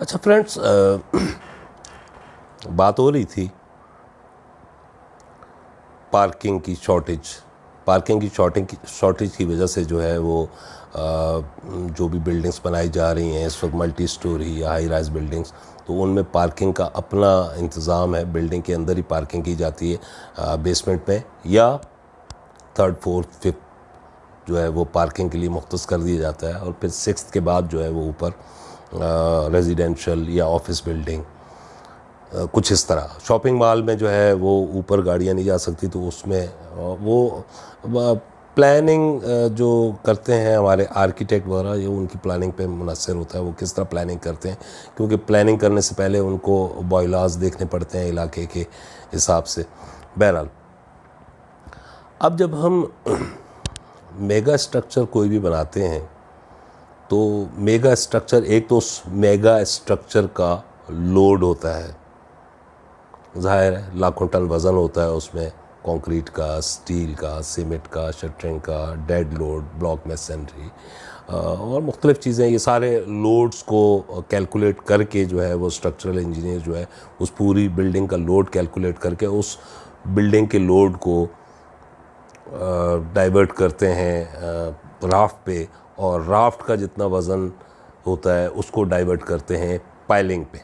अच्छा फ्रेंड्स, बात हो रही थी पार्किंग की शॉर्टेज की वजह से जो है वो जो भी बिल्डिंग्स बनाई जा रही हैं इस वक्त मल्टी स्टोरी या हाई राइज बिल्डिंग्स, तो उनमें पार्किंग का अपना इंतज़ाम है। बिल्डिंग के अंदर ही पार्किंग की जाती है, बेसमेंट में या थर्ड फोर्थ फिफ्थ जो है वो पार्किंग के लिए मुख्तस कर दिया जाता है, और फिर सिक्स्थ के बाद जो है वो ऊपर रेजिडेंशियल या ऑफिस बिल्डिंग, कुछ इस तरह। शॉपिंग मॉल में जो है वो ऊपर गाड़ियाँ नहीं जा सकती, तो उसमें वो प्लानिंग जो करते हैं हमारे आर्किटेक्ट वगैरह, ये उनकी प्लानिंग पे मुनहसर होता है वो किस तरह प्लानिंग करते हैं, क्योंकि प्लानिंग करने से पहले उनको बॉयलाज देखने पड़ते हैं इलाके के हिसाब से। बहरहाल, अब जब हम मेगा स्ट्रक्चर कोई भी बनाते हैं तो मेगा स्ट्रक्चर, एक तो उस मेगा स्ट्रक्चर का लोड होता है, ज़ाहिर है लाखों टन वज़न होता है उसमें, कंक्रीट का, स्टील का, सीमेंट का, शटरिंग का, डेड लोड, ब्लॉक मैसनरी और मुख्तलिफ़ चीज़ें, ये सारे लोड्स को कैलकुलेट करके जो है वो स्ट्रक्चरल इंजीनियर जो है उस पूरी बिल्डिंग का लोड कैलकुलेट करके उस बिल्डिंग के लोड को डाइवर्ट करते हैं राफ्ट पे, और राफ्ट का जितना वज़न होता है उसको डाइवर्ट करते हैं पाइलिंग पे।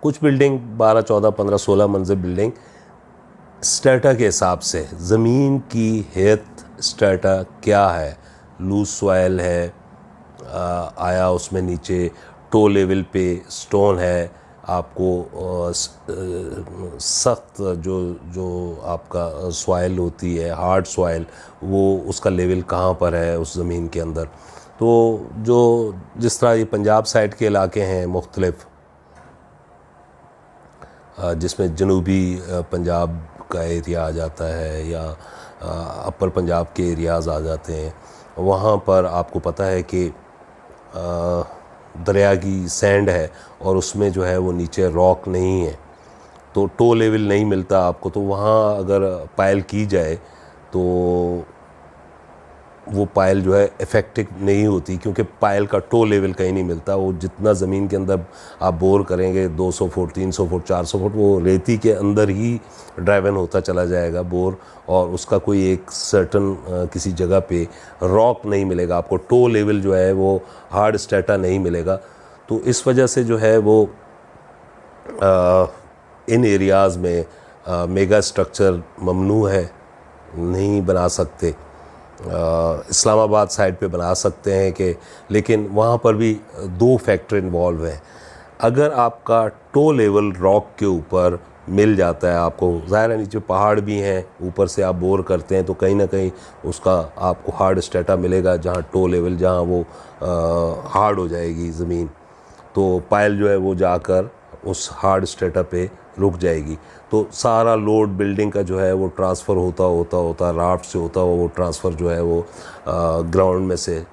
कुछ बिल्डिंग 12, 14, 15, 16 मंजिल बिल्डिंग स्ट्रेटा के हिसाब से, ज़मीन की हेल्थ स्ट्रेटा क्या है, लूज सॉइल है, आया उसमें नीचे टो लेवल पे स्टोन है, आपको सख्त जो आपका सॉइल होती है, हार्ड सॉइल, वो उसका लेवल कहाँ पर है उस ज़मीन के अंदर। तो जो जिस तरह ये पंजाब साइड के इलाके हैं मुख्तलिफ़, जिसमें जनूबी पंजाब का एरिया आ जाता है या अपर पंजाब के एरियाज़ आ जाते हैं, वहाँ पर आपको पता है कि दरिया की सैंड है और उसमें जो है वो नीचे रॉक नहीं है, तो टो लेवल नहीं मिलता आपको। तो वहाँ अगर पायल की जाए तो वो पायल जो है इफ़ेक्टिव नहीं होती, क्योंकि पायल का टो लेवल कहीं नहीं मिलता। वो जितना ज़मीन के अंदर आप बोर करेंगे 200 फुट, 300 फुट, 400 फुट, वो रेती के अंदर ही ड्राइवन होता चला जाएगा बोर, और उसका कोई एक सर्टन किसी जगह पे रॉक नहीं मिलेगा आपको, टो लेवल जो है वो हार्ड स्ट्रेटा नहीं मिलेगा। तो इस वजह से जो है वो इन एरियाज़ में मेगा स्ट्रक्चर ममनू है, नहीं बना सकते। इस्लामाबाद साइड पे बना सकते हैं कि, लेकिन वहाँ पर भी दो फैक्टर इन्वॉल्व हैं। अगर आपका टो लेवल रॉक के ऊपर मिल जाता है आपको, ज़ाहिर है नीचे पहाड़ भी हैं, ऊपर से आप बोर करते हैं तो कहीं ना कहीं उसका आपको हार्ड स्ट्रेटा मिलेगा, जहाँ टो लेवल, जहाँ वो हार्ड हो जाएगी ज़मीन, तो पायल जो है वो जाकर उस हार्ड स्ट्रेटा पे रुक जाएगी। तो सारा लोड बिल्डिंग का जो है वो ट्रांसफ़र होता राफ्ट से होता हुआ वो ट्रांसफ़र जो है वो ग्राउंड में से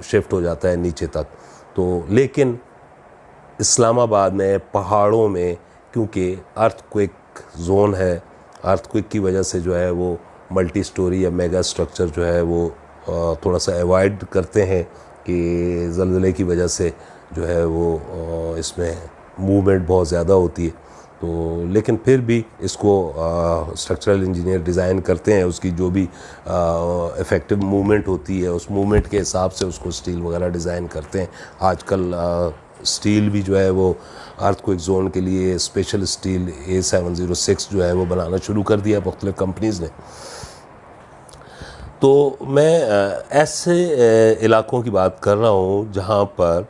शिफ्ट हो जाता है नीचे तक। तो लेकिन इस्लामाबाद में पहाड़ों में, क्योंकि अर्थक्वेक जोन है, अर्थक्वेक की वजह से जो है वो मल्टी स्टोरी या मेगा स्ट्रक्चर जो है वो थोड़ा सा अवॉइड करते हैं कि ज़लज़ले की वजह से जो है वो इसमें मूवमेंट बहुत ज़्यादा होती है। तो लेकिन फिर भी इसको स्ट्रक्चरल इंजीनियर डिज़ाइन करते हैं, उसकी जो भी इफ़ेक्टिव मूवमेंट होती है उस मूवमेंट के हिसाब से उसको स्टील वगैरह डिज़ाइन करते हैं। आजकल स्टील भी जो है वो अर्थक्वेक जोन के लिए स्पेशल स्टील A706 जो है वो बनाना शुरू कर दिया मुख्तलिफ़ कंपनीज़ ने। तो मैं ऐसे इलाकों की बात कर रहा हूँ जहाँ पर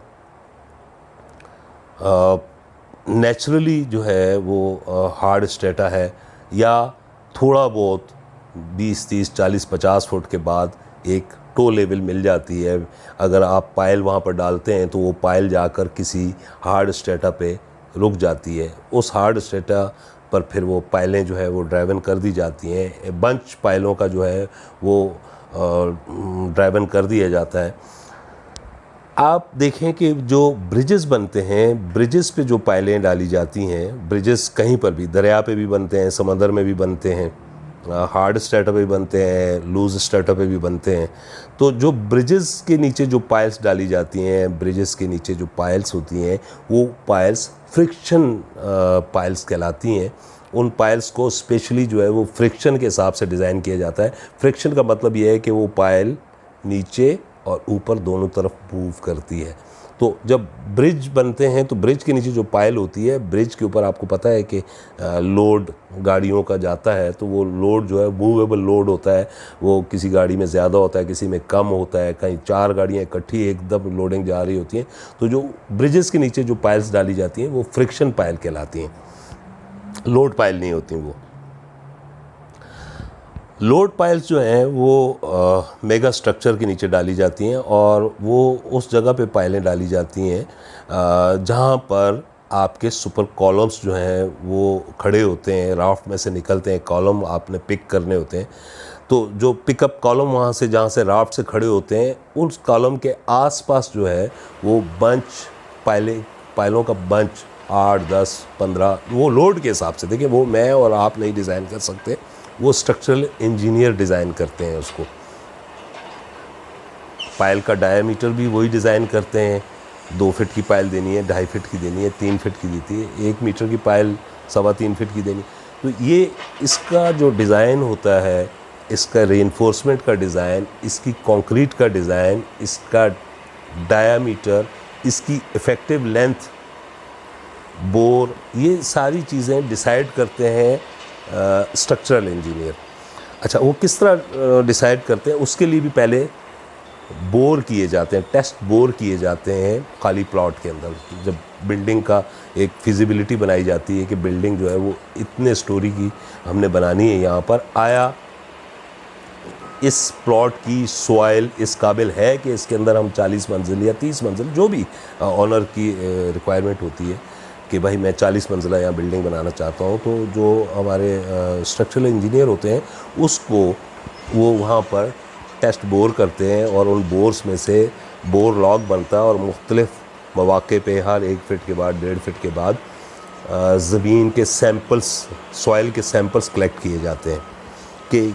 नेचुरली जो है वो हार्ड स्ट्रेटा है, या थोड़ा बहुत 20, 30, 40, 50 फुट के बाद एक टो लेवल मिल जाती है। अगर आप पायल वहाँ पर डालते हैं तो वो पायल जाकर किसी हार्ड स्ट्रेटा पे रुक जाती है। उस हार्ड स्ट्रेटा पर फिर वो पायलें जो है वो ड्राइवन कर दी जाती हैं, बंच पायलों का जो है वो ड्राइवन कर दिया जाता है। आप देखें कि जो ब्रिजेस बनते हैं, ब्रिजेस पे जो पायलें डाली जाती हैं, ब्रिजेस कहीं पर भी, दरिया पे भी बनते हैं, समंदर में भी बनते हैं, हार्ड स्ट्रेटा पे भी बनते हैं, लूज स्ट्रेटा पे भी बनते हैं। तो जो ब्रिजेस के नीचे जो पाइल्स डाली जाती हैं, ब्रिजेस के नीचे जो पाइल्स होती हैं, वो पाइल्स फ्रिक्शन पाइल्स कहलाती हैं। उन पाइल्स को स्पेशली जो है वो फ्रिक्शन के हिसाब से डिज़ाइन किया जाता है। फ्रिक्शन का मतलब ये है कि वो पायल नीचे और ऊपर दोनों तरफ मूव करती है। तो जब ब्रिज बनते हैं तो ब्रिज के नीचे जो पायल होती है, ब्रिज के ऊपर आपको पता है कि लोड गाड़ियों का जाता है, तो वो लोड जो है मूवेबल लोड होता है। वो किसी गाड़ी में ज़्यादा होता है, किसी में कम होता है, कहीं 4 गाड़ियाँ इकट्ठी एकदम लोडिंग जा रही होती हैं। तो जो ब्रिजेस के नीचे जो पायल्स डाली जाती हैं वो फ्रिक्शन पायल कहलाती हैं, लोड पायल नहीं होती वो। लोड पाइल्स जो हैं वो मेगा स्ट्रक्चर के नीचे डाली जाती हैं और वो उस जगह पे पाइलें डाली जाती हैं जहाँ पर आपके सुपर कॉलम्स जो हैं वो खड़े होते हैं, राफ्ट में से निकलते हैं, कॉलम आपने पिक करने होते हैं। तो जो पिकअप कॉलम वहाँ से जहाँ से राफ्ट से खड़े होते हैं, उस कॉलम के आसपास जो है वो बंच पाइलों का बंच 8, 10, 15 वो लोड के हिसाब से, देखिए वो मैं और आप नहीं डिज़ाइन कर सकते, वो स्ट्रक्चरल इंजीनियर डिज़ाइन करते हैं उसको। पायल का डायामीटर भी वही डिज़ाइन करते हैं। 2 फीट की पायल देनी है, 2.5 फीट की देनी है, 3 फीट की देती है, 1 मीटर की पायल 3.25 फीट की देनी। तो ये इसका जो डिज़ाइन होता है, इसका रेनफोर्समेंट का डिज़ाइन, इसकी कंक्रीट का डिज़ाइन, इसका डायामीटर, इसकी इफ़ेक्टिव लेंथ, बोर, ये सारी चीज़ें डिसाइड करते हैं स्ट्रक्चरल इंजीनियर। अच्छा, वो किस तरह डिसाइड करते हैं, उसके लिए भी पहले बोर किए जाते हैं, टेस्ट बोर किए जाते हैं खाली प्लॉट के अंदर। जब बिल्डिंग का एक फिजिबिलिटी बनाई जाती है कि बिल्डिंग जो है वो इतने स्टोरी की हमने बनानी है, यहाँ पर आया इस प्लॉट की सॉइल इस काबिल है कि इसके अंदर हम 40 मंजिल या 30 मंजिल, जो भी ऑनर की रिक्वायरमेंट होती है कि भाई मैं 40 मंजिला यहाँ बिल्डिंग बनाना चाहता हूँ, तो जो हमारे स्ट्रक्चरल इंजीनियर होते हैं उसको वो वहाँ पर टेस्ट बोर करते हैं और उन बोर्स में से बोर लॉग बनता है और मुख्तलिफ मौके पे हर 1 फीट के बाद, 1.5 फीट के बाद ज़मीन के सैम्पल्स, सॉइल के सैम्पल्स कलेक्ट किए जाते हैं कि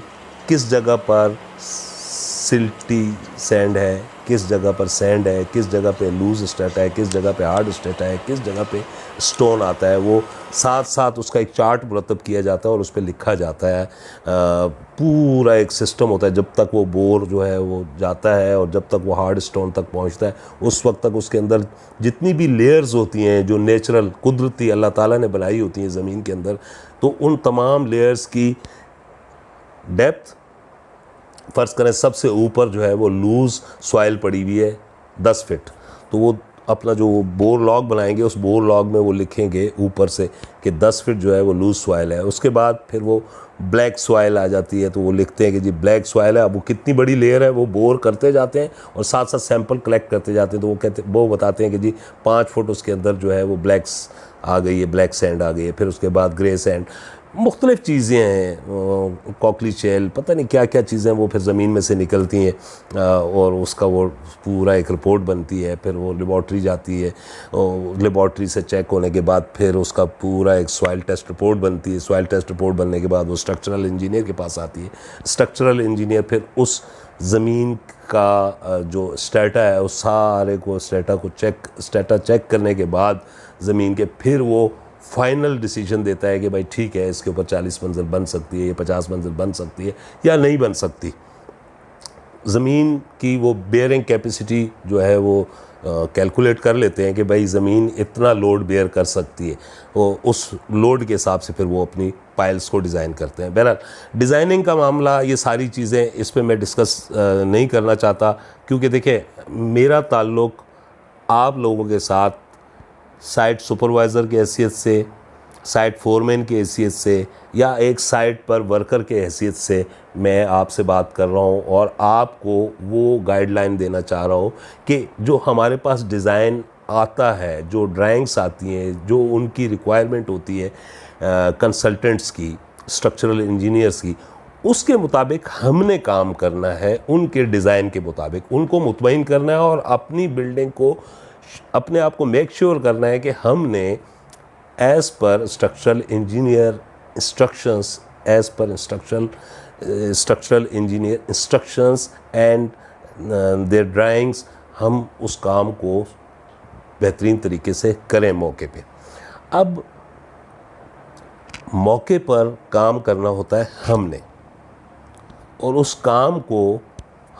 किस जगह पर सिल्टी सैंड है, किस जगह पर सैंड है, किस जगह पे लूज स्ट्रेटा है, किस जगह पे हार्ड स्ट्रेटा है, किस जगह पे स्टोन आता है। वो साथ साथ उसका एक चार्ट मुरतब किया जाता है और उस पर लिखा जाता है। पूरा एक सिस्टम होता है, जब तक वो बोर जो है वो जाता है और जब तक वो हार्ड स्टोन तक पहुंचता है, उस वक्त तक उसके अंदर जितनी भी लेयर्स होती हैं जो नेचुरल कुदरती अल्लाह ताला ने बनाई होती हैं ज़मीन के अंदर, तो उन तमाम लेयर्स की डेप्थ, फ़र्ज़ करें सबसे ऊपर जो है वो लूज़ सॉइल पड़ी हुई है 10 फीट, तो वो अपना जो बोर लॉग बनाएंगे उस बोर लॉग में वो लिखेंगे ऊपर से कि 10 फीट जो है वो लूज़ सॉइल है। उसके बाद फिर वो ब्लैक सॉइल आ जाती है, तो वो लिखते हैं कि जी ब्लैक सॉइल है। अब वो कितनी बड़ी लेयर है वो बोर करते जाते हैं और साथ साथ सैंपल कलेक्ट करते जाते हैं, तो वो बताते हैं कि जी 5 फुट उसके अंदर जो है वो ब्लैक्स आ गई है, ब्लैक सैंड आ गई है। फिर उसके बाद ग्रे सैंड, मुख्तलिफ़ चीज़ें हैं, कॉकली शेल, पता नहीं क्या क्या चीज़ें वो फिर ज़मीन में से निकलती हैं और उसका वो पूरा एक रिपोर्ट बनती है। फिर वो लेबॉर्ट्री जाती है और लेबॉर्ट्री से चेक होने के बाद फिर उसका पूरा एक सॉइल टेस्ट रिपोर्ट बनती है। सॉइल टेस्ट रिपोर्ट बनने के बाद वो स्ट्रक्चरल इंजीनियर के पास आती है। स्ट्रक्चरल इंजीनियर फिर उस ज़मीन का जो स्टेटा है उस सारे को स्टेटा चेक करने के बाद ज़मीन के फिर वो फाइनल डिसीजन देता है कि भाई ठीक है, इसके ऊपर 40 मंजिल बन सकती है, ये 50 मंजिल बन सकती है या नहीं बन सकती। ज़मीन की वो बेयरिंग कैपेसिटी जो है वो कैलकुलेट कर लेते हैं कि भाई ज़मीन इतना लोड बेयर कर सकती है, वो उस लोड के हिसाब से फिर वो अपनी पाइल्स को डिज़ाइन करते हैं। बहरहाल डिज़ाइनिंग का मामला, ये सारी चीज़ें इस पर मैं डिस्कस नहीं करना चाहता, क्योंकि देखिए मेरा ताल्लुक़ आप लोगों के साथ साइट सुपरवाइज़र की हैसियत से, साइट फोरमैन की हैसियत से या एक साइट पर वर्कर के हैसियत से मैं आपसे बात कर रहा हूँ और आपको वो गाइडलाइन देना चाह रहा हूँ कि जो हमारे पास डिज़ाइन आता है, जो ड्राइंग्स आती हैं, जो उनकी रिक्वायरमेंट होती है कंसल्टेंट्स की, स्ट्रक्चरल इंजीनियर्स की, उसके मुताबिक हमने काम करना है, उनके डिज़ाइन के मुताबिक उनको मुतमईन करना है और अपनी बिल्डिंग को, अपने आप को मेक श्योर करना है कि हमने as per structural engineer instructions as per structural engineer instructions and their drawings हम उस काम को बेहतरीन तरीके से करें मौके पे। अब मौके पर काम करना होता है हमने, और उस काम को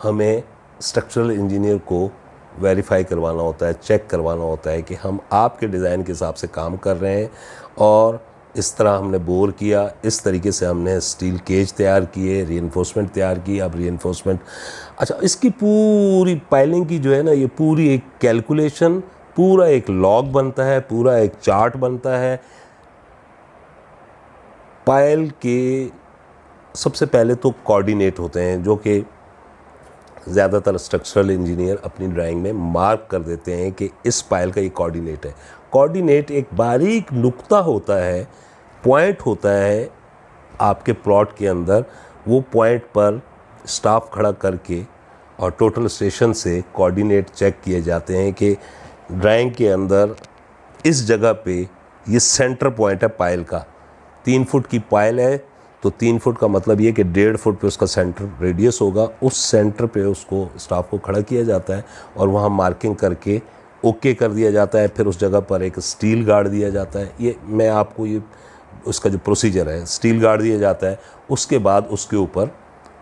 हमें स्ट्रक्चरल इंजीनियर को वेरीफाई करवाना होता है, चेक करवाना होता है कि हम आपके डिज़ाइन के हिसाब से काम कर रहे हैं, और इस तरह हमने बोर किया, इस तरीके से हमने स्टील केज तैयार किए, रीइंफोर्समेंट तैयार की। अब रीइंफोर्समेंट, अच्छा, इसकी पूरी पाइलिंग की जो है ना, ये पूरी एक कैलकुलेशन, पूरा एक लॉग बनता है, पूरा एक चार्ट बनता है। पायल के सबसे पहले तो कोऑर्डिनेट होते हैं, जो कि ज़्यादातर स्ट्रक्चरल इंजीनियर अपनी ड्राइंग में मार्क कर देते हैं कि इस पायल का ये कोऑर्डिनेट है। कोऑर्डिनेट एक बारीक नुक्ता होता है, पॉइंट होता है आपके प्लॉट के अंदर। वो पॉइंट पर स्टाफ खड़ा करके और टोटल स्टेशन से कोऑर्डिनेट चेक किए जाते हैं कि ड्राइंग के अंदर इस जगह पे ये सेंटर पॉइंट है पायल का। 3 फुट की पायल है तो 3 फुट का मतलब ये कि 1.5 फुट पे उसका सेंटर रेडियस होगा। उस सेंटर पे उसको स्टाफ को खड़ा किया जाता है और वहाँ मार्किंग करके ओके कर दिया जाता है। फिर उस जगह पर एक स्टील गार्ड दिया जाता है। ये मैं आपको ये उसका जो प्रोसीजर है, स्टील गार्ड दिया जाता है। उसके बाद उसके ऊपर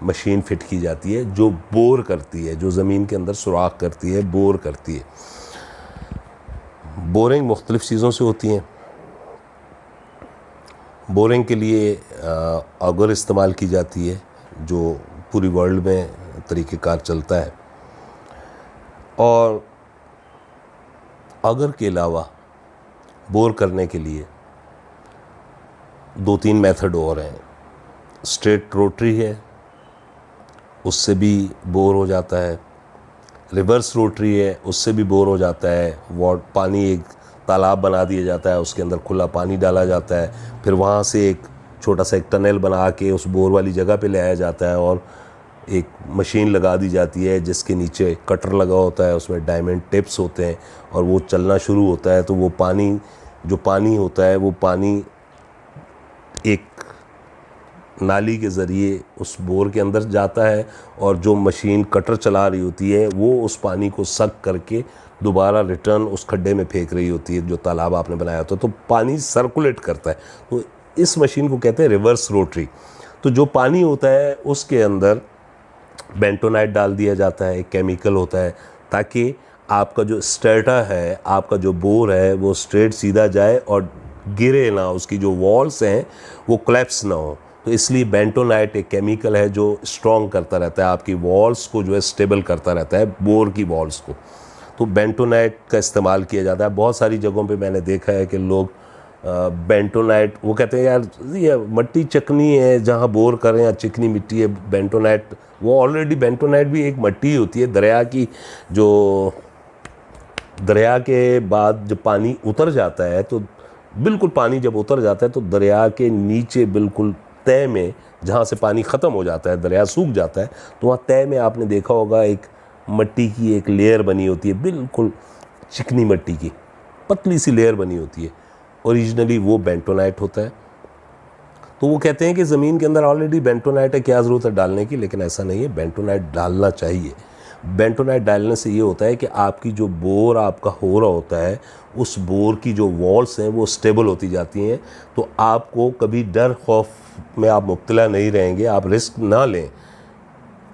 मशीन फिट की जाती है जो बोर करती है, जो ज़मीन के अंदर सुराख करती है, बोर करती है। बोरिंग मुख्तलिफ़ चीज़ों से होती हैं। बोरिंग के लिए ऑगर इस्तेमाल की जाती है, जो पूरी वर्ल्ड में तरीक़ेकार चलता है। और ऑगर के अलावा बोर करने के लिए 2-3 मेथड और हैं। स्ट्रेट रोटरी है, उससे भी बोर हो जाता है। रिवर्स रोटरी है, उससे भी बोर हो जाता है। पानी एक तालाब बना दिया जाता है, उसके अंदर खुला पानी डाला जाता है, फिर वहाँ से एक छोटा सा एक टनल बना के उस बोर वाली जगह पे ले आया जाता है और एक मशीन लगा दी जाती है जिसके नीचे कटर लगा होता है, उसमें डायमंड टिप्स होते हैं और वो चलना शुरू होता है। तो वो पानी, जो पानी होता है, वो पानी एक नाली के ज़रिए उस बोर के अंदर जाता है और जो मशीन कटर चला रही होती है वो उस पानी को सक करके दोबारा रिटर्न उस खड्डे में फेंक रही होती है जो तालाब आपने बनाया होता है। तो पानी सर्कुलेट करता है। तो इस मशीन को कहते हैं रिवर्स रोटरी। तो जो पानी होता है उसके अंदर बेंटोनाइट डाल दिया जाता है, एक केमिकल होता है, ताकि आपका जो स्ट्रेटा है, आपका जो बोर है, वो स्ट्रेट सीधा जाए और गिरे ना, उसकी जो वॉल्स हैं वो कोलैप्स ना हो। तो इसलिए बेंटोनाइट एक केमिकल है जो स्ट्रॉन्ग करता रहता है, आपकी वॉल्स को जो है स्टेबल करता रहता है, बोर की वॉल्स को। तो बेंटोनाइट का इस्तेमाल किया जाता है। बहुत सारी जगहों पे मैंने देखा है कि लोग बेंटोनाइट, वो कहते हैं यार ये मट्टी चिकनी है, जहाँ बोर करें या चिकनी मिट्टी है, बेंटोनाइट, वो ऑलरेडी बेंटोनाइट भी एक मट्टी होती है दरिया की। जो दरिया के बाद जब पानी उतर जाता है, तो बिल्कुल पानी जब उतर जाता है तो दरिया के नीचे बिल्कुल तय में, जहाँ से पानी ख़त्म हो जाता है, दरिया सूख जाता है, तो वहाँ तय में आपने देखा होगा एक मट्टी की एक लेयर बनी होती है, बिल्कुल चिकनी मट्टी की पतली सी लेयर बनी होती है। ओरिजिनली वो बेंटोनाइट होता है। तो वो कहते हैं कि ज़मीन के अंदर ऑलरेडी बेंटोनाइट है, क्या ज़रूरत है डालने की, लेकिन ऐसा नहीं है, बेंटोनाइट डालना चाहिए। बेंटोनाइट डालने से ये होता है कि आपकी जो बोर आपका हो रहा होता है, उस बोर की जो वॉल्स हैं वो स्टेबल होती जाती हैं। तो आपको कभी डर खौफ में आप मुब्तला नहीं रहेंगे। आप रिस्क ना लें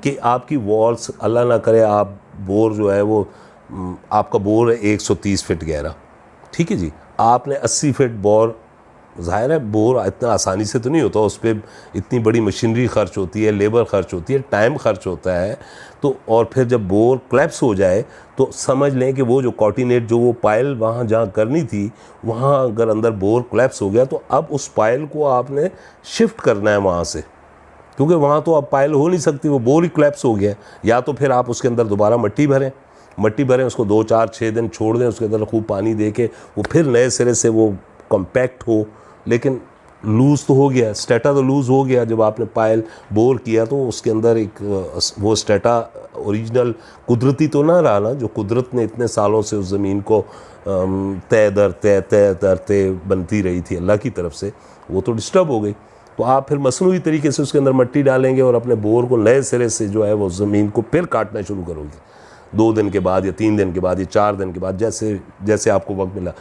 कि आपकी वॉल्स, अल्लाह ना करे, आप बोर जो है वो आपका बोर है 130 फीट गहरा, ठीक है जी, आपने 80 फीट बोर, ज़ाहिर है बोर इतना आसानी से तो नहीं होता, उस पर इतनी बड़ी मशीनरी खर्च होती है, लेबर खर्च होती है, टाइम खर्च होता है। तो और फिर जब बोर क्लैप्स हो जाए तो समझ लें कि वो जो कोऑर्डिनेट, जो वो पायल वहाँ जहाँ करनी थी, वहाँ अगर अंदर बोर क्लैप्स हो गया तो अब उस पायल को आपने शिफ्ट करना है वहाँ से, क्योंकि वहाँ तो अब पायल हो नहीं सकती, वो बोर ही क्लैप्स हो गया। या तो फिर आप उसके अंदर दोबारा मट्टी भरें, उसको 2, 4, 6 दिन छोड़ दें, उसके अंदर खूब पानी दे के वो फिर नए सिरे से वो कॉम्पैक्ट हो। लेकिन लूज़ तो हो गया, स्टेटा तो लूज़ हो गया। जब आपने पायल बोर किया तो उसके अंदर एक वो स्टेटा ओरिजिनल कुदरती तो ना रहा ना, जो कुदरत ने इतने सालों से उस ज़मीन को तय दर तय बनती रही थी अल्लाह की तरफ से, वो तो डिस्टर्ब हो गई। तो आप फिर मसनूई तरीके से उसके अंदर मिट्टी डालेंगे और अपने बोर को नए सिरे से जो है वो ज़मीन को फिर काटना शुरू करोगे 2 दिन के बाद या 3 दिन के बाद या 4 दिन के बाद, जैसे जैसे आपको वक्त मिला।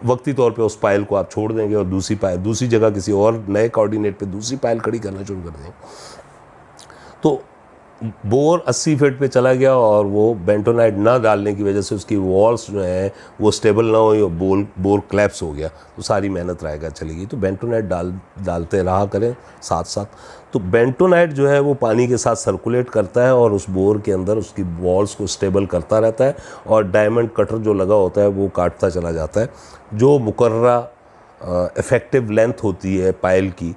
वक्ती तौर पे उस पायल को आप छोड़ देंगे और दूसरी जगह किसी और नए कोऑर्डिनेट पे दूसरी पायल खड़ी करना शुरू कर देंगे। तो बोर 80 फीट पे चला गया और वो बेंटोनाइट ना डालने की वजह से उसकी वॉल्स जो हैं वो स्टेबल ना हुई और बोर क्लैप्स हो गया, तो सारी मेहनत रहेगा चलेगी। तो बेंटोनाइट डालते रहा करें साथ साथ। तो बेंटोनाइट जो है वो पानी के साथ सर्कुलेट करता है और उस बोर के अंदर उसकी वॉल्स को स्टेबल करता रहता है और डायमंड कटर जो लगा होता है वो काटता चला जाता है। जो मुकर्रा इफ़ेक्टिव लेंथ होती है पायल की,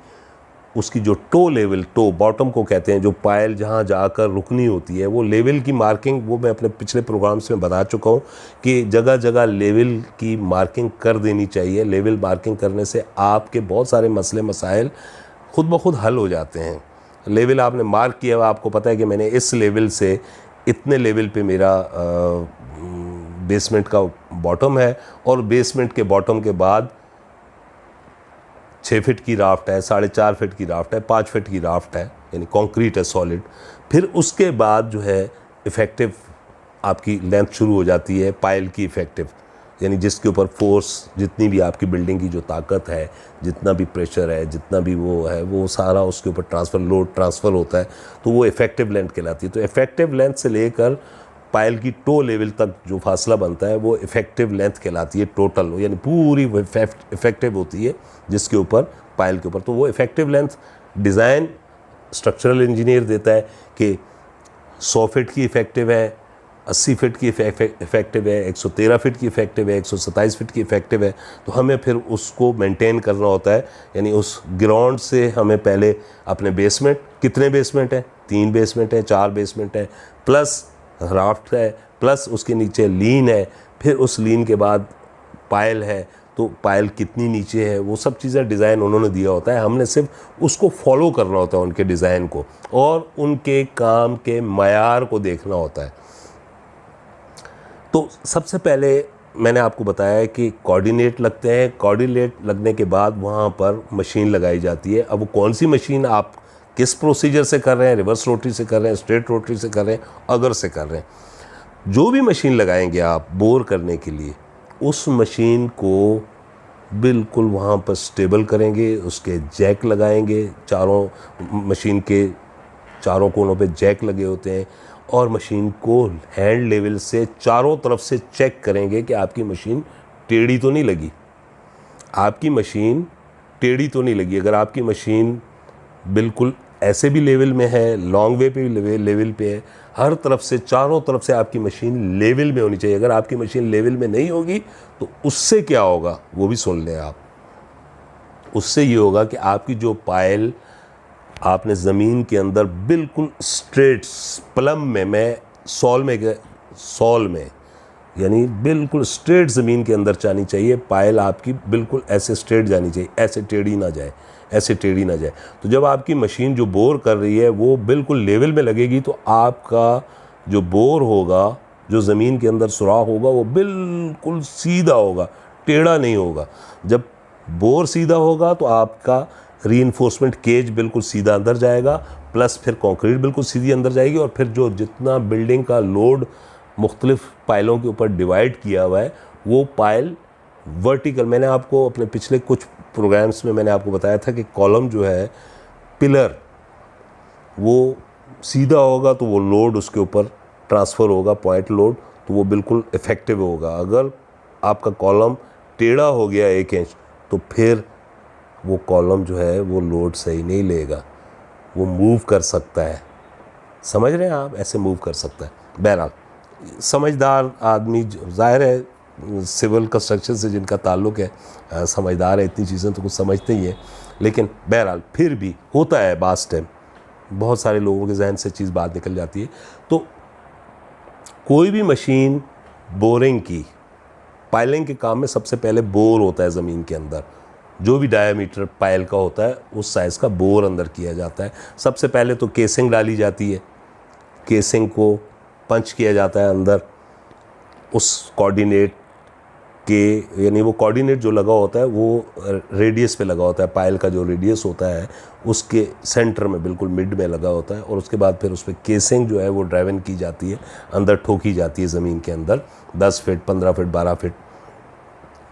उसकी जो टो लेवल, टो बॉटम को कहते हैं, जो पायल जहाँ जाकर रुकनी होती है, वो लेवल की मार्किंग, वो मैं अपने पिछले प्रोग्राम्स में बता चुका हूँ कि जगह जगह लेवल की मार्किंग कर देनी चाहिए। लेवल मार्किंग करने से आपके बहुत सारे मसले मसाइल खुद ब खुद हल हो जाते हैं। लेवल आपने मार्क किया हुआ, आपको पता है कि मैंने इस लेवल से इतने लेवल पे मेरा बेसमेंट का बॉटम है और बेसमेंट के बॉटम के बाद 6 फीट की राफ्ट है, 4.5 फीट की राफ्ट है, 5 फीट की राफ्ट है, यानी कंक्रीट है सॉलिड। फिर उसके बाद जो है इफ़ेक्टिव आपकी लेंथ शुरू हो जाती है पायल की इफ़ेक्टिव, यानी जिसके ऊपर फोर्स, जितनी भी आपकी बिल्डिंग की जो ताकत है, जितना भी प्रेशर है, जितना भी वो है, वो सारा उसके ऊपर लोड ट्रांसफ़र होता है, तो वो इफ़ेक्टिव लेंथ कहलाती है। तो इफ़ेक्टिव लेंथ से लेकर पायल की टो लेवल तक जो फासला बनता है वो इफ़ेक्टिव लेंथ कहलाती है टोटल, यानी पूरी इफ़ेक्टिव होती है जिसके ऊपर पायल के ऊपर। तो वो effective length design structural engineer देता है कि 100 फीट की इफ़ेक्टिव है, 80 फीट की इफ़ेक्टिव है, 113 फीट की इफ़ेक्टिव है, 127 फीट की इफ़ेक्टिव है। तो हमें फिर उसको मेंटेन करना होता है, यानी उस ग्राउंड से हमें पहले अपने बेसमेंट, कितने बेसमेंट हैं, 3 बेसमेंट है, 4 बेसमेंट है, प्लस राफ्ट है, प्लस उसके नीचे लीन है, फिर उस लीन के बाद पायल है, तो पायल कितनी नीचे है, वो सब चीज़ें डिज़ाइन उन्होंने दिया होता है। हमने सिर्फ उसको फॉलो करना होता है, उनके डिज़ाइन को, और उनके काम के मयार को देखना होता है। तो सबसे पहले मैंने आपको बताया कि कोऑर्डिनेट लगते हैं, कोऑर्डिनेट लगने के बाद वहाँ पर मशीन लगाई जाती है। अब वो कौन सी मशीन, आप किस प्रोसीजर से कर रहे हैं, रिवर्स रोटरी से कर रहे हैं, स्ट्रेट रोटरी से कर रहे हैं, अगर से कर रहे हैं, जो भी मशीन लगाएंगे आप बोर करने के लिए, उस मशीन को बिल्कुल वहाँ पर स्टेबल करेंगे, उसके जैक लगाएंगे, चारों मशीन के चारों कोनों पे जैक लगे होते हैं, और मशीन को हैंड लेवल से चारों तरफ से चेक करेंगे कि आपकी मशीन टेढ़ी तो नहीं लगी, आपकी मशीन टेढ़ी तो नहीं लगी। अगर आपकी मशीन बिल्कुल ऐसे भी लेवल में है, लॉन्ग वे पे भी लेवल पे है, हर तरफ से, चारों तरफ से आपकी मशीन लेवल में होनी चाहिए। अगर आपकी मशीन लेवल में नहीं होगी तो उससे क्या होगा वो भी सुन लें आप। उससे ये होगा कि आपकी जो पायल आपने ज़मीन के अंदर बिल्कुल स्ट्रेट प्लम में, मैं सॉल में यानी बिल्कुल स्ट्रेट ज़मीन के अंदर जानी चाहिए पायल आपकी, बिल्कुल ऐसे स्ट्रेट जानी चाहिए, ऐसे टेढ़ी ना जाए, ऐसे टेढ़ी ना जाए। तो जब आपकी मशीन जो बोर कर रही है वो बिल्कुल लेवल में लगेगी तो आपका जो बोर होगा, जो ज़मीन के अंदर सुराख होगा, वो बिल्कुल सीधा होगा, टेढ़ा नहीं होगा। जब बोर सीधा होगा तो आपका रीइंफोर्समेंट केज बिल्कुल सीधा अंदर जाएगा, प्लस फिर कंक्रीट बिल्कुल सीधी अंदर जाएगी, और फिर जो जितना बिल्डिंग का लोड मुख्तलिफ पायलों के ऊपर डिवाइड किया हुआ है वो पायल वर्टिकल, मैंने आपको अपने पिछले कुछ प्रोग्राम्स में मैंने आपको बताया था कि कॉलम जो है, पिलर, वो सीधा होगा तो वो लोड उसके ऊपर ट्रांसफ़र होगा, पॉइंट लोड, तो वो बिल्कुल इफ़ेक्टिव होगा। अगर आपका कॉलम टेढ़ा हो गया 1 इंच तो फिर वो कॉलम जो है वो लोड सही नहीं लेगा, वो मूव कर सकता है, समझ रहे हैं आप, ऐसे मूव कर सकता है। बहरहाल समझदार आदमी, ज़ाहिर है सिविल कंस्ट्रक्शन से जिनका ताल्लुक़ है, समझदार है, इतनी चीज़ें तो कुछ समझते ही हैं, लेकिन बहरहाल फिर भी होता है बास टाइम, बहुत सारे लोगों के जहन से चीज़ बात निकल जाती है। तो कोई भी मशीन बोरिंग की, पायलिंग के काम में सबसे पहले बोर होता है ज़मीन के अंदर, जो भी डायामीटर पायल का होता है उस साइज़ का बोर अंदर किया जाता है। सबसे पहले तो केसिंग डाली जाती है, केसिंग को पंच किया जाता है अंदर उस कोऑर्डिनेट के, यानी वो कोऑर्डिनेट जो लगा होता है वो रेडियस पे लगा होता है, पायल का जो रेडियस होता है उसके सेंटर में बिल्कुल मिड में लगा होता है, और उसके बाद फिर उस पर केसिंग जो है वो ड्राइवन की जाती है, अंदर ठोकी जाती है ज़मीन के अंदर 10 feet 15 feet 12 feet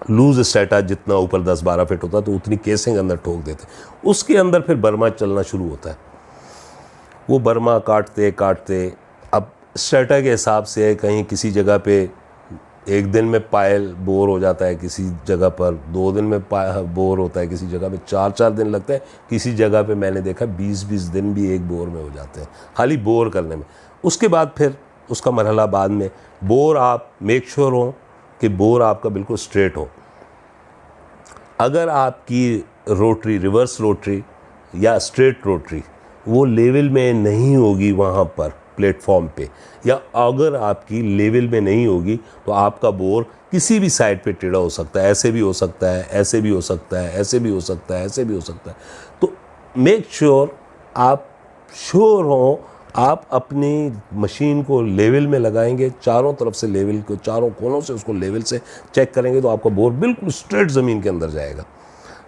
loose strata जितना ऊपर 10-12 फीट होता है तो उतनी केसिंग अंदर ठोक देते। उसके अंदर फिर बर्मा चलना शुरू होता है। वो बर्मा काटते काटते अब स्ट्रेटा के हिसाब से कहीं किसी जगह पे एक दिन में पायल बोर हो जाता है, किसी जगह पर 2 दिन में बोर होता है, किसी जगह पे 4-4 दिन लगता है, किसी जगह पे मैंने देखा 20-20 दिन भी एक बोर में हो जाते हैं खाली बोर करने में। उसके बाद फिर उसका मरहला बाद में बोर आप मेक श्योर हो कि बोर आपका बिल्कुल स्ट्रेट हो। अगर आपकी रोटरी रिवर्स रोटरी या स्ट्रेट रोटरी वो लेवल में नहीं होगी वहाँ पर प्लेटफॉर्म पे, या अगर आपकी लेवल में नहीं होगी तो आपका बोर किसी भी साइड पे टेढ़ा हो सकता है, ऐसे भी हो सकता है, ऐसे भी हो सकता है, ऐसे भी हो सकता है, ऐसे भी हो सकता है। तो मेक श्योर आप श्योर हो आप अपनी मशीन को लेवल में लगाएंगे, चारों तरफ से लेवल को, चारों कोनों से उसको लेवल से चेक करेंगे तो आपका बोर बिल्कुल स्ट्रेट ज़मीन के अंदर जाएगा।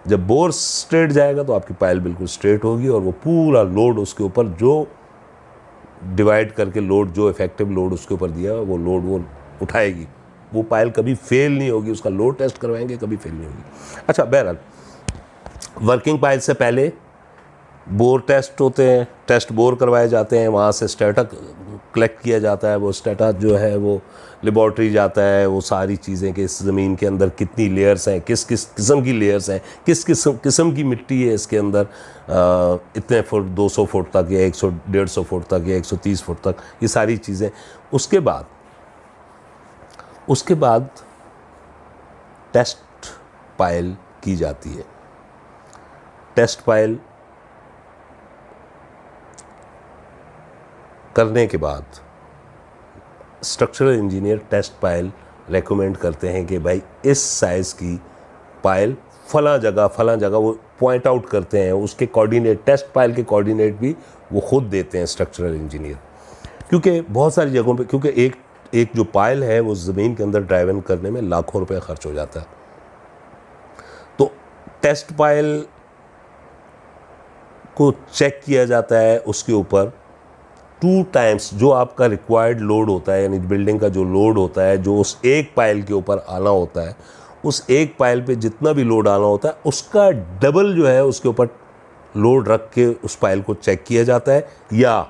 जब बोर स्ट्रेट जाएगा तो आपकी पायल बिल्कुल स्ट्रेट होगी और वो पूरा लोड उसके ऊपर जो डिवाइड करके लोड, जो इफेक्टिव लोड उसके ऊपर दिया वो लोड वो उठाएगी। वो पायल कभी फेल नहीं होगी, उसका लोड टेस्ट करवाएंगे कभी फेल नहीं होगी। अच्छा, बहरहाल वर्किंग पायल से पहले बोर टेस्ट होते हैं, टेस्ट बोर करवाए जाते हैं, वहाँ से स्टेटा कलेक्ट किया जाता है। वो स्टेटा जो है वो लेबॉर्ट्री जाता है, वो सारी चीज़ें कि इस ज़मीन के अंदर कितनी लेयर्स हैं, किस किस किस्म की लेयर्स हैं, किस किस्म की मिट्टी है इसके अंदर, इतने फुट 200 फुट तक या 100-150 फुट तक या 130 फुट तक, ये सारी चीज़ें। उसके बाद टेस्ट पायल की जाती है। टेस्ट पायल करने के बाद स्ट्रक्चरल इंजीनियर टेस्ट पायल रेकमेंड करते हैं कि भाई इस साइज़ की पायल फला जगह वो पॉइंट आउट करते हैं। उसके कोऑर्डिनेट, टेस्ट पायल के कोऑर्डिनेट भी वो खुद देते हैं स्ट्रक्चरल इंजीनियर, क्योंकि बहुत सारी जगहों पे, क्योंकि एक जो पायल है वो ज़मीन के अंदर ड्राइवन करने में लाखों रुपए खर्च हो जाता है। तो टेस्ट पायल को चेक किया जाता है, उसके ऊपर 2 टाइम्स जो आपका रिक्वायर्ड लोड होता है, यानी बिल्डिंग का जो लोड होता है, जो उस एक पायल के ऊपर आना होता है, उस एक पायल पे जितना भी लोड आना होता है उसका डबल जो है उसके ऊपर लोड रख के उस पायल को चेक किया जाता है। या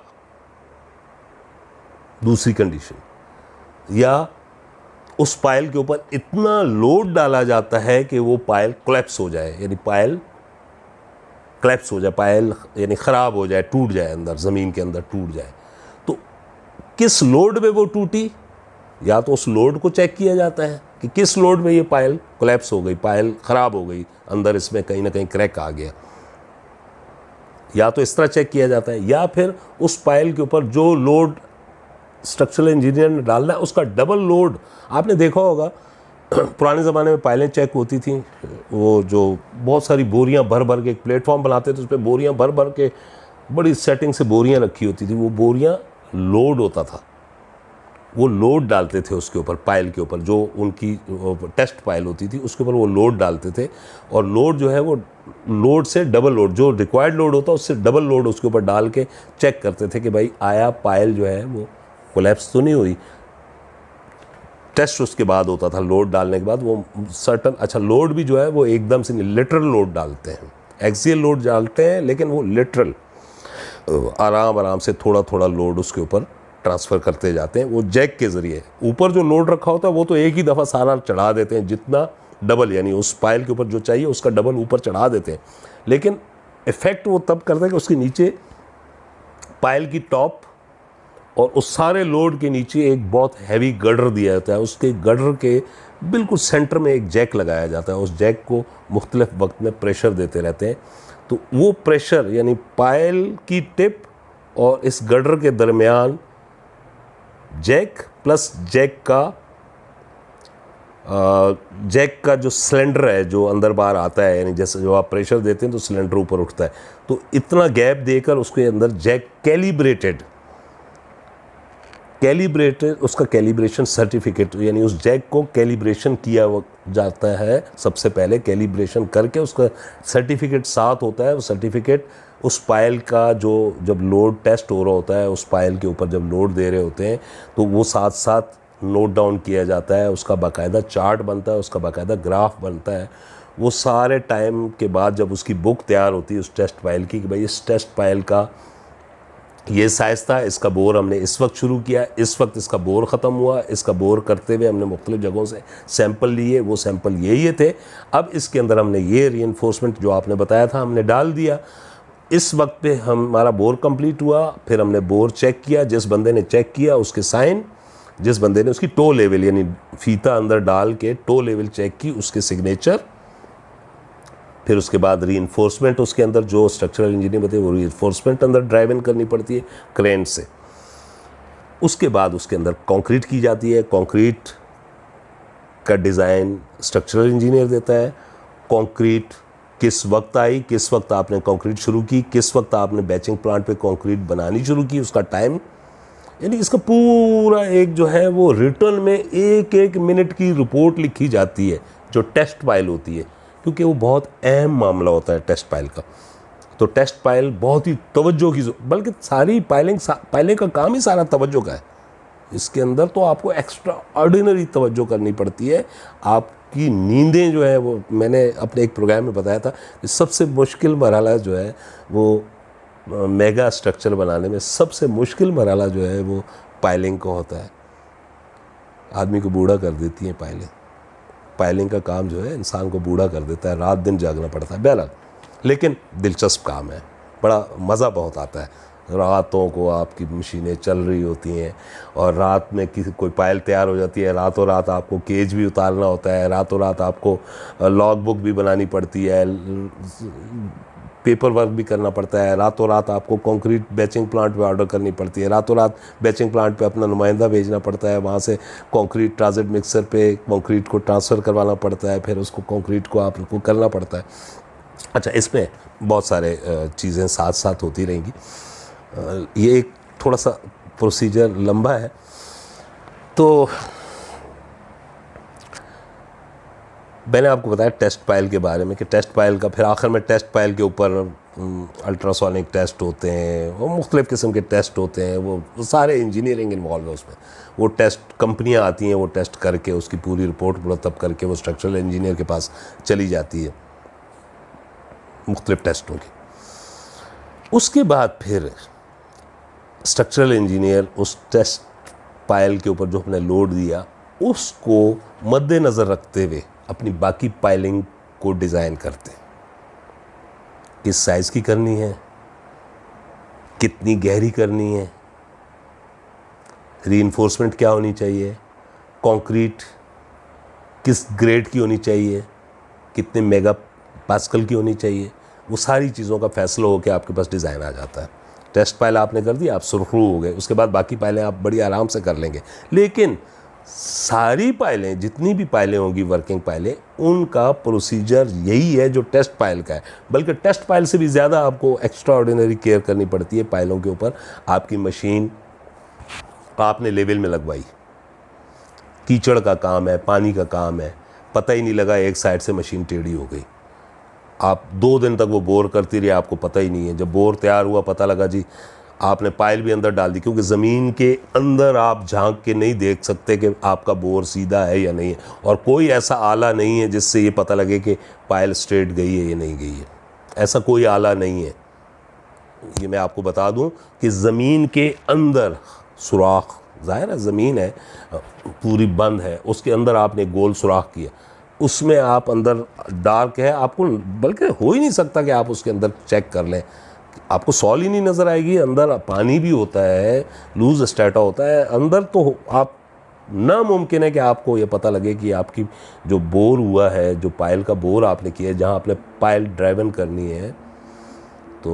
दूसरी कंडीशन, या उस पायल के ऊपर इतना लोड डाला जाता है कि वो पायल कोलैप्स हो जाए, यानी पायल कोलैप्स हो जाए, पायल यानी ख़राब हो जाए, टूट जाए, अंदर ज़मीन के अंदर टूट जाए। तो किस लोड में वो टूटी, या तो उस लोड को चेक किया जाता है कि किस लोड में ये पायल कोलैप्स हो गई, पायल ख़राब हो गई, अंदर इसमें कहीं ना कहीं क्रैक आ गया, या तो इस तरह चेक किया जाता है। या फिर उस पायल के ऊपर जो लोड स्ट्रक्चरल इंजीनियर ने डालना है उसका डबल लोड। आपने देखा होगा पुराने ज़माने में पायलें चेक होती थी, वो जो बहुत सारी बोरियां भर भर के एक प्लेटफॉर्म बनाते थे, उस पर बोरियां भर भर के बड़ी सेटिंग से बोरियां रखी होती थी। वो बोरियां लोड होता था, वो लोड डालते थे उसके ऊपर, पायल के ऊपर, जो उनकी टेस्ट पायल होती थी उसके ऊपर वो लोड डालते थे, और लोड जो है वो लोड से डबल लोड, जो रिक्वायर्ड लोड होता है उससे डबल लोड उसके ऊपर डाल के चेक करते थे कि भाई आया पायल जो है वो कोलैप्स तो नहीं हुई। टेस्ट उसके बाद होता था, लोड डालने के बाद वो सर्टन, अच्छा लोड भी जो है वो एकदम से नहीं, लिटरल लोड डालते हैं, एक्सियल लोड डालते हैं, लेकिन वो लिटरल आराम आराम से थोड़ा थोड़ा लोड उसके ऊपर ट्रांसफ़र करते जाते हैं। वो जैक के ज़रिए ऊपर जो लोड रखा होता है वो तो एक ही दफ़ा सारा चढ़ा देते हैं, जितना डबल, यानी उस पायल के ऊपर जो चाहिए उसका डबल ऊपर चढ़ा देते हैं। लेकिन इफ़ेक्ट वो तब करता है कि उसके नीचे पायल की टॉप और उस सारे लोड के नीचे एक बहुत हैवी गडर दिया जाता है। उसके गडर के बिल्कुल सेंटर में एक जैक लगाया जाता है। उस जैक को मुख्तलिफ वक्त में प्रेशर देते रहते हैं, तो वो प्रेशर यानी पायल की टिप और इस गडर के दरमियान जैक प्लस जैक का जो सिलेंडर है जो अंदर बाहर आता है, यानी जैसे जो आप प्रेशर देते हैं तो सिलेंडर ऊपर उठता है, तो इतना गैप देकर उसके अंदर जैक कैलिब्रेटेड कैलिब्रेटेड, उसका कैलिब्रेशन सर्टिफिकेट, यानी उस जैक को कैलिब्रेशन किया जाता है सबसे पहले, कैलिब्रेशन करके उसका सर्टिफिकेट साथ होता है। वो सर्टिफिकेट उस पायल का जो जब लोड टेस्ट हो रहा होता है, उस पायल के ऊपर जब लोड दे रहे होते हैं तो वो साथ साथ नोट डाउन किया जाता है, उसका बाकायदा चार्ट बनता है, उसका बाकायदा ग्राफ बनता है। वो सारे टाइम के बाद जब उसकी बुक तैयार होती है उस टेस्ट पायल की, कि भाई इस टेस्ट पायल का ये साइज़ था, इसका बोर हमने इस वक्त शुरू किया, इस वक्त इसका बोर ख़त्म हुआ, इसका बोर करते हुए हमने मुख्तलिफ़ जगहों से सैंपल लिए, वो सैंपल ये थे। अब इसके अंदर हमने ये रीइंफोर्समेंट जो आपने बताया था हमने डाल दिया। इस वक्त पे हमारा बोर कंप्लीट हुआ, फिर हमने बोर चेक किया, जिस बंदे ने चेक किया उसके साइन, जिस बंदे ने उसकी टो लेवल यानी फीता अंदर डाल के टो लेवल चेक की उसके सिग्नेचर, फिर उसके बाद रीइंफोर्समेंट उसके अंदर जो स्ट्रक्चरल इंजीनियर बताए वो रीइंफोर्समेंट अंदर ड्राइव इन करनी पड़ती है क्रेन से। उसके बाद उसके अंदर कंक्रीट की जाती है। कंक्रीट का डिज़ाइन स्ट्रक्चरल इंजीनियर देता है। कंक्रीट किस वक्त आई, किस वक्त आपने कंक्रीट शुरू की, किस वक्त आपने बैचिंग प्लांट पे कंक्रीट बनानी शुरू की, उसका टाइम, यानी इसका पूरा एक जो है वो रिटर्न में एक एक मिनट की रिपोर्ट लिखी जाती है जो टेस्ट फाइल होती है, क्योंकि वो बहुत अहम मामला होता है टेस्ट फाइल का। तो टेस्ट फाइल बहुत ही तवज्जो की, बल्कि सारी पाइलिंग का काम ही सारा तवज्जो का है। इसके अंदर तो आपको एक्स्ट्रा ऑर्डिनरी तवज्जो करनी पड़ती है। आपकी नींदें जो है वो, मैंने अपने एक प्रोग्राम में बताया था कि सबसे मुश्किल मरहला जो है वो मेगा स्ट्रक्चर बनाने में सबसे मुश्किल मरहला जो है वो पाइलिंग का होता है। आदमी को बूढ़ा कर देती है पाइलिंग का काम जो है इंसान को बूढ़ा कर देता है, रात दिन जागना पड़ता है। बहरहाल लेकिन दिलचस्प काम है, बड़ा मज़ा बहुत आता है। रातों को आपकी मशीनें चल रही होती हैं और रात में किसी कोई पायल तैयार हो जाती है, रातों रात आपको केज भी उतारना होता है, रातों रात आपको लॉग बुक भी बनानी पड़ती है, पेपर वर्क भी करना पड़ता है, रातों रात आपको कंक्रीट बैचिंग प्लांट पे ऑर्डर करनी पड़ती है, रातों रात बैचिंग प्लांट पे अपना नुमाइंदा भेजना पड़ता है, वहाँ से कंक्रीट ट्रांजिट मिक्सर पे कंक्रीट को ट्रांसफ़र करवाना पड़ता है, फिर उसको कंक्रीट को आपको करना पड़ता है। अच्छा, इसमें बहुत सारे चीज़ें साथ साथ होती रहेंगी। ये एक थोड़ा सा प्रोसीजर लंबा है, तो मैंने आपको बताया टेस्ट पायल के बारे में कि टेस्ट पायल का फिर आखिर में टेस्ट पायल के ऊपर अल्ट्रासोनिक टेस्ट होते हैं, वो मुख्तलिफ़ किस्म के टेस्ट होते हैं, वो सारे इंजीनियरिंग इन्वॉल्व है उसमें। वो टेस्ट कंपनियां आती हैं, वो टेस्ट करके उसकी पूरी रिपोर्ट मुरतब करके वो स्ट्रक्चरल इंजीनियर के पास चली जाती है मुख्तलिफ़ टेस्टों की। उसके बाद फिर स्ट्रक्चरल इंजीनियर उस टेस्ट पायल के ऊपर जो हमने लोड दिया उसको मद्देनज़र रखते हुए अपनी बाकी पाइलिंग को डिज़ाइन करते हैं। किस साइज़ की करनी है, कितनी गहरी करनी है, रीइंफोर्समेंट क्या होनी चाहिए, कंक्रीट किस ग्रेड की होनी चाहिए, कितने मेगा पास्कल की होनी चाहिए, वो सारी चीज़ों का फैसला होकर आपके पास डिज़ाइन आ जाता है। टेस्ट पायल आपने कर दी, आप सुरखरू हो गए, उसके बाद बाकी पायलें आप बड़ी आराम से कर लेंगे। लेकिन सारी पायलें, जितनी भी पायलें होंगी वर्किंग पायलें, उनका प्रोसीजर यही है जो टेस्ट पायल का है, बल्कि टेस्ट पायल से भी ज़्यादा आपको एक्स्ट्रा ऑर्डिनरी केयर करनी पड़ती है पायलों के ऊपर। आपकी मशीन आपने लेवल में लगवाई, कीचड़ का काम है, पानी का काम है, पता ही नहीं लगा एक साइड से मशीन टेढ़ी हो गई, आप 2 दिन तक वो बोर करती रही, आपको पता ही नहीं है। जब बोर तैयार हुआ पता लगा जी आपने पायल भी अंदर डाल दी, क्योंकि ज़मीन के अंदर आप झांक के नहीं देख सकते कि आपका बोर सीधा है या नहीं है, और कोई ऐसा आला नहीं है जिससे ये पता लगे कि पायल स्ट्रेट गई है या नहीं गई है। ऐसा कोई आला नहीं है। ये मैं आपको बता दूं कि ज़मीन के अंदर सुराख, ज़ाहिर है ज़मीन है पूरी बंद है, उसके अंदर आपने गोल सुराख किया, उसमें आप अंदर डार्क है, आपको बल्कि हो ही नहीं सकता कि आप उसके अंदर चेक कर लें, आपको सॉल ही नहीं नज़र आएगी। अंदर पानी भी होता है, लूज स्टेटा होता है अंदर, तो आप नामुमकिन है कि आपको ये पता लगे कि आपकी जो बोर हुआ है, जो पायल का बोर आपने किया है, जहाँ आपने पायल ड्राइवन करनी है, तो